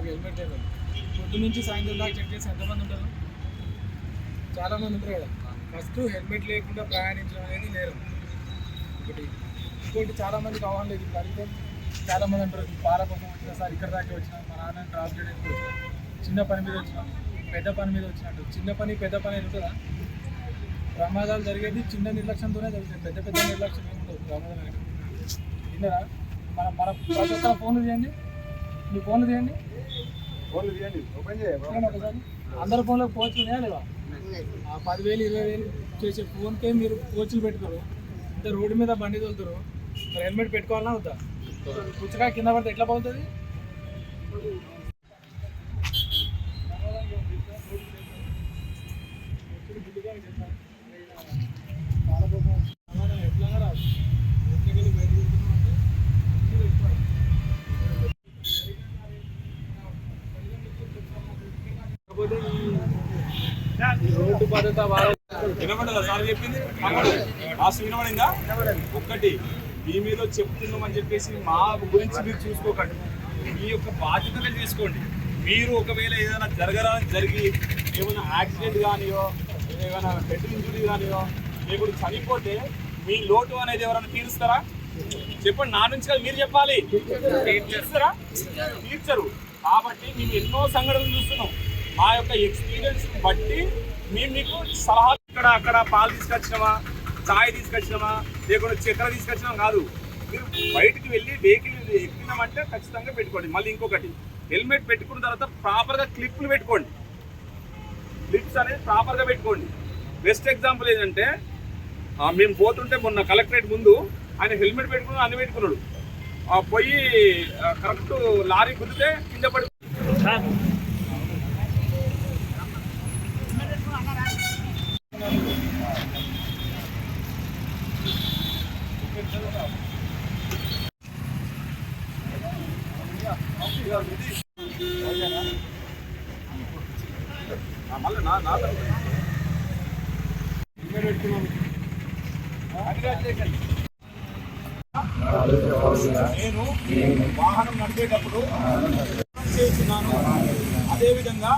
మాకు హెల్మెట్ లేదు. పొద్దు నుంచి సాయంత్రం దాకా చెక్ చేసి ఎంతమంది ఉంటారు? చాలామంది ఉంటారు కదా. ఫస్ట్ హెల్మెట్ లేకుండా ప్రయాణించడం అనేది నేరం ఒకటి. ఇంకోటి చాలామందికి అవగాహన లేదు. ఇప్పుడు అడిగితే చాలామంది అంటారు పాల కోసం వచ్చినా సార్ ఇక్కడ దాకా వచ్చినా మా నాన్నని డ్రాప్ చేయడానికి వచ్చినా, చిన్న పని మీద వచ్చినా, పెద్ద పని మీద వచ్చినట్టు. చిన్న పని పెద్ద పని ఉంటుందా? ప్రమాదాలు జరిగేది చిన్న నిర్లక్ష్యంతోనే జరుగుతుంది. పెద్ద పెద్ద నిర్లక్ష్యం ఏముంటుంది ప్రమాదం అనేది. విన్నారా? మన ప్రతి ఒక్క ఫోన్లు తీయండి, మీ ఫోన్లు తీయండి, ఓపెన్ చేయండి ఒకసారి. అందరి ఫోన్లో కోచ్లు ఉన్నాయా లేవా? 10,000 20,000 చేసే ఫోన్కే మీరు కోచ్లు పెట్టుకోరు. ఇంత రోడ్డు మీద బండి తోలుతారు, మరి హెల్మెట్ పెట్టుకోవాలన్నా వద్దా? పుచ్చకాయ కింద పడితే ఎట్లా పోతుంది? రోడ్డు భద్రత వినబడదా సార్ చెప్పింది? వినబడిందా? ఒక్కటి మీ మీద చెప్తున్నామని చెప్పేసి మా గురించి మీరు చూసుకోకండి. మీ యొక్క బాధ్యతగా తీసుకోండి. మీరు ఒకవేళ ఏదైనా జరిగి ఏమైనా యాక్సిడెంట్ కానియో, ఏమైనా హెడ్ ఇంజురీ కానియో, లేకపోతే చనిపోతే మీ లోటు అనేది ఎవరైనా తీరుస్తారా? చెప్పండి. నా నుంచి కదా మీరు చెప్పాలి. తీర్చారా? తీర్చరు. కాబట్టి మేము ఎన్నో సంఘటనలు చూస్తున్నాం. మా యొక్క ఎక్స్పీరియన్స్ బట్టి మేము మీకు సలహాలు అక్కడ పాలు తీసుకొచ్చినామా, చాయ్ తీసుకొచ్చినామా, లేకుండా చక్కెర తీసుకొచ్చినామా కాదు. మీరు బయటికి వెళ్ళి వెహికల్ ఎక్కినామంటే ఖచ్చితంగా పెట్టుకోండి. మళ్ళీ ఇంకొకటి, హెల్మెట్ పెట్టుకున్న తర్వాత ప్రాపర్గా క్లిప్లు పెట్టుకోండి. క్లిప్స్ అనేది ప్రాపర్గా పెట్టుకోండి. బెస్ట్ ఎగ్జాంపుల్ ఏంటంటే, మేము పోతుంటే మొన్న కలెక్టరేట్ ముందు ఆయన హెల్మెట్ పెట్టుకుని అన్ని పెట్టుకున్నాడు. పోయి కరెక్ట్ లారీ గుద్దితే కింద పడి నేను వాహనం నడిపేటప్పుడు చేస్తున్నాను. అదేవిధంగా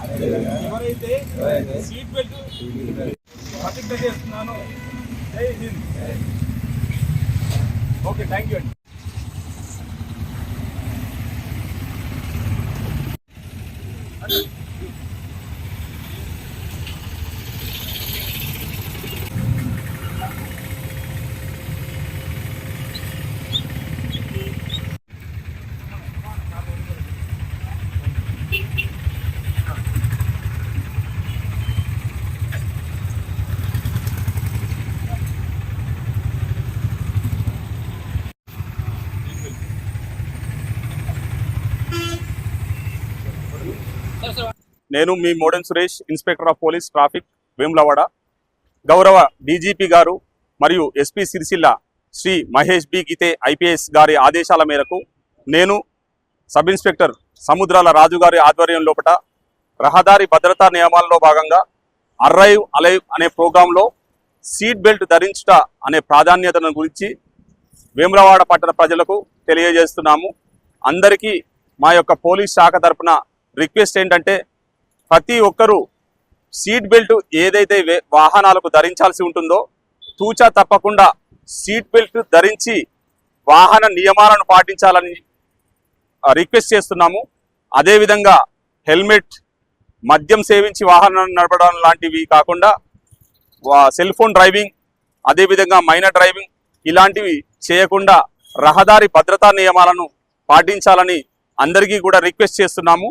ఎవరైతే సీట్ బెల్ట్ ప్రతిజ్ఞ చేస్తున్నానో జై హింద్. ఓకే, థ్యాంక్ యూ అండి. నేను మీ Modan Suresh, inspector of police traffic, Vemulawada. గౌరవ డీజీపీ గారు మరియు SP Sircilla Shri Mahesh B Geete IPS గారి ఆదేశాల మేరకు నేను సబ్ ఇన్స్పెక్టర్ సముద్రాల రాజు గారి ఆధ్వర్యం లోపల రహదారి భద్రతా నియమాల్లో భాగంగా అరైవ్ అలైవ్ అనే ప్రోగ్రాంలో సీట్ బెల్ట్ ధరించుట అనే ప్రాధాన్యతను గురించి వేములవాడ పట్టణ ప్రజలకు తెలియజేస్తున్నాము. అందరికీ మా యొక్క పోలీస్ శాఖ తరపున రిక్వెస్ట్ ఏంటంటే, ప్రతి ఒక్కరూ సీట్ బెల్ట్ ఏదైతే వాహనాలకు ధరించాల్సి ఉంటుందో తూచా తప్పకుండా సీట్ బెల్ట్ ధరించి వాహన నియమాలను పాటించాలని రిక్వెస్ట్ చేస్తున్నాము. అదేవిధంగా హెల్మెట్, మద్యం సేవించి వాహనం నడపడం లాంటివి కాకుండా సెల్ ఫోన్ డ్రైవింగ్, అదేవిధంగా మైనర్ డ్రైవింగ్ ఇలాంటివి చేయకుండా రహదారి భద్రతా నియమాలను పాటించాలని అందరికీ కూడా రిక్వెస్ట్ చేస్తున్నాము.